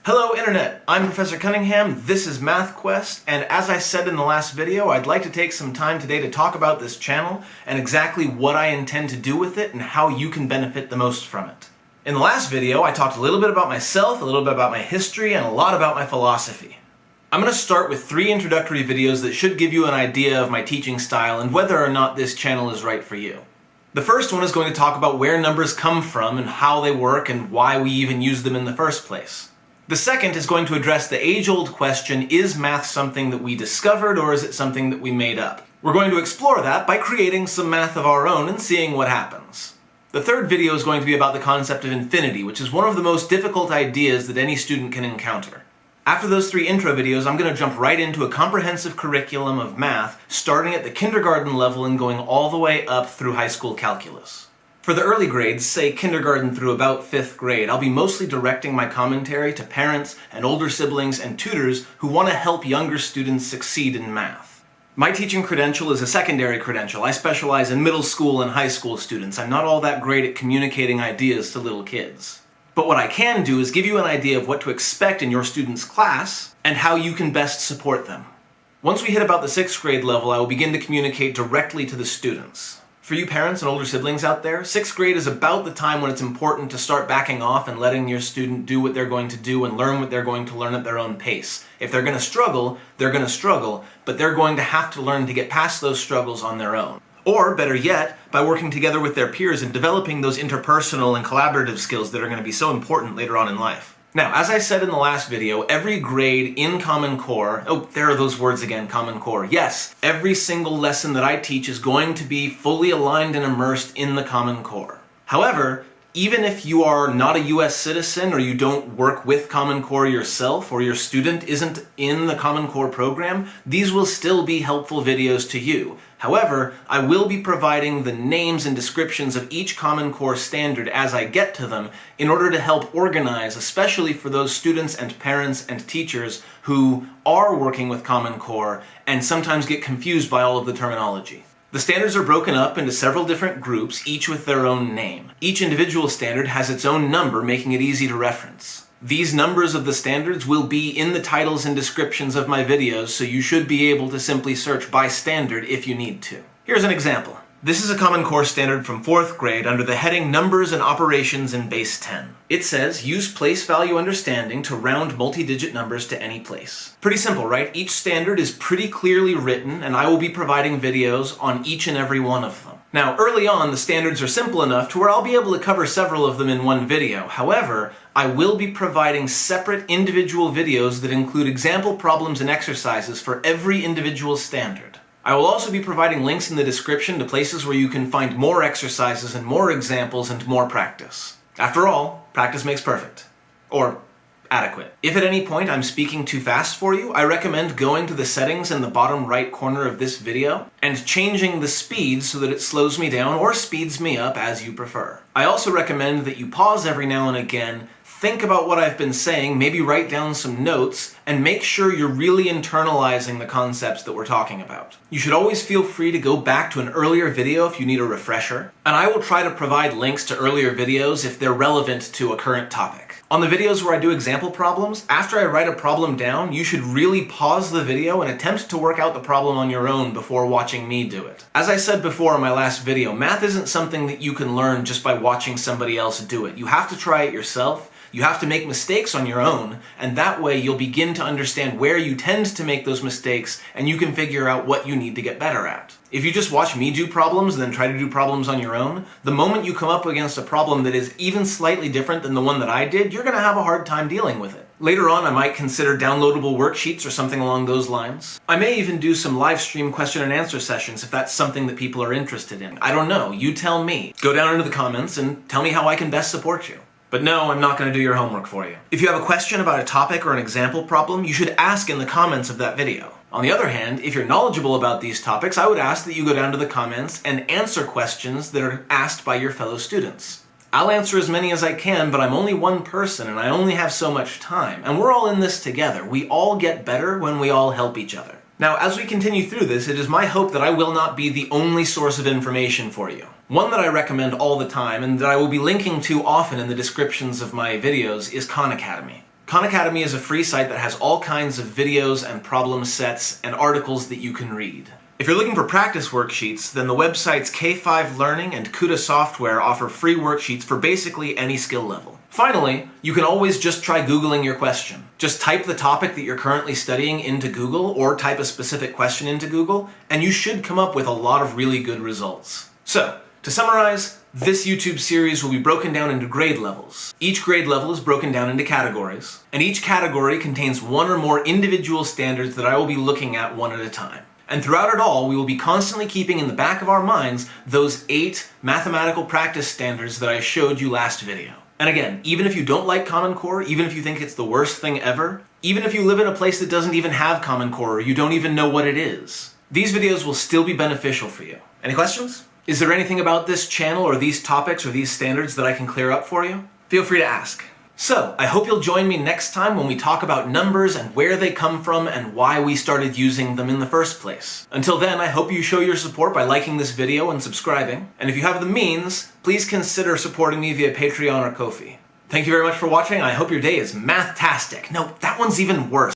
Hello Internet, I'm Professor Cunningham, this is MathQuest, and as I said in the last video, I'd like to take some time today to talk about this channel and exactly what I intend to do with it and how you can benefit the most from it. In the last video, I talked a little bit about myself, a little bit about my history, and a lot about my philosophy. I'm going to start with 3 introductory videos that should give you an idea of my teaching style and whether or not this channel is right for you. The first one is going to talk about where numbers come from and how they work and why we even use them in the first place. The second is going to address the age-old question, is math something that we discovered or is it something that we made up? We're going to explore that by creating some math of our own and seeing what happens. The third video is going to be about the concept of infinity, which is one of the most difficult ideas that any student can encounter. After those 3 intro videos, I'm going to jump right into a comprehensive curriculum of math, starting at the kindergarten level and going all the way up through high school calculus. For the early grades, say kindergarten through about 5th grade, I'll be mostly directing my commentary to parents and older siblings and tutors who want to help younger students succeed in math. My teaching credential is a secondary credential. I specialize in middle school and high school students. I'm not all that great at communicating ideas to little kids. But what I can do is give you an idea of what to expect in your student's class and how you can best support them. Once we hit about the 6th grade level, I will begin to communicate directly to the students. For you parents and older siblings out there, 6th grade is about the time when it's important to start backing off and letting your student do what they're going to do and learn what they're going to learn at their own pace. If they're going to struggle, they're going to struggle, but they're going to have to learn to get past those struggles on their own. Or, better yet, by working together with their peers and developing those interpersonal and collaborative skills that are going to be so important later on in life. Now, as I said in the last video, every grade in Common Core, oh, there are those words again, Common Core. Yes, every single lesson that I teach is going to be fully aligned and immersed in the Common Core. However, even if you are not a US citizen or you don't work with Common Core yourself or your student isn't in the Common Core program, these will still be helpful videos to you. However, I will be providing the names and descriptions of each Common Core standard as I get to them in order to help organize, especially for those students and parents and teachers who are working with Common Core and sometimes get confused by all of the terminology. The standards are broken up into several different groups, each with their own name. Each individual standard has its own number, making it easy to reference. These numbers of the standards will be in the titles and descriptions of my videos, so you should be able to simply search by standard if you need to. Here's an example. This is a Common Core standard from 4th grade under the heading Numbers and Operations in Base 10. It says, use place value understanding to round multi-digit numbers to any place. Pretty simple, right? Each standard is pretty clearly written, and I will be providing videos on each and every one of them. Now, early on, the standards are simple enough to where I'll be able to cover several of them in one video. However, I will be providing separate individual videos that include example problems and exercises for every individual standard. I will also be providing links in the description to places where you can find more exercises and more examples and more practice. After all, practice makes perfect. Or adequate. If at any point I'm speaking too fast for you, I recommend going to the settings in the bottom right corner of this video and changing the speed so that it slows me down or speeds me up as you prefer. I also recommend that you pause every now and again, think about what I've been saying, maybe write down some notes, and make sure you're really internalizing the concepts that we're talking about. You should always feel free to go back to an earlier video if you need a refresher, and I will try to provide links to earlier videos if they're relevant to a current topic. On the videos where I do example problems, after I write a problem down, you should really pause the video and attempt to work out the problem on your own before watching me do it. As I said before in my last video, math isn't something that you can learn just by watching somebody else do it. You have to try it yourself. You have to make mistakes on your own, and that way you'll begin to understand where you tend to make those mistakes, and you can figure out what you need to get better at. If you just watch me do problems and then try to do problems on your own, the moment you come up against a problem that is even slightly different than the one that I did, you're going to have a hard time dealing with it. Later on, I might consider downloadable worksheets or something along those lines. I may even do some live stream question and answer sessions if that's something that people are interested in. I don't know, you tell me. Go down into the comments and tell me how I can best support you. But no, I'm not going to do your homework for you. If you have a question about a topic or an example problem, you should ask in the comments of that video. On the other hand, if you're knowledgeable about these topics, I would ask that you go down to the comments and answer questions that are asked by your fellow students. I'll answer as many as I can, but I'm only one person and I only have so much time. And we're all in this together. We all get better when we all help each other. Now, as we continue through this, it is my hope that I will not be the only source of information for you. One that I recommend all the time, and that I will be linking to often in the descriptions of my videos, is Khan Academy. Khan Academy is a free site that has all kinds of videos and problem sets and articles that you can read. If you're looking for practice worksheets, then the websites K5 Learning and Kuda Software offer free worksheets for basically any skill level. Finally, you can always just try Googling your question. Just type the topic that you're currently studying into Google or type a specific question into Google, and you should come up with a lot of really good results. So, to summarize, this YouTube series will be broken down into grade levels. Each grade level is broken down into categories, and each category contains one or more individual standards that I will be looking at one at a time. And throughout it all, we will be constantly keeping in the back of our minds those 8 mathematical practice standards that I showed you last video. And again, even if you don't like Common Core, even if you think it's the worst thing ever, even if you live in a place that doesn't even have Common Core or you don't even know what it is, these videos will still be beneficial for you. Any questions? Is there anything about this channel or these topics or these standards that I can clear up for you? Feel free to ask. So, I hope you'll join me next time when we talk about numbers and where they come from and why we started using them in the first place. Until then, I hope you show your support by liking this video and subscribing. And if you have the means, please consider supporting me via Patreon or Ko-fi. Thank you very much for watching, and I hope your day is math-tastic. No, that one's even worse.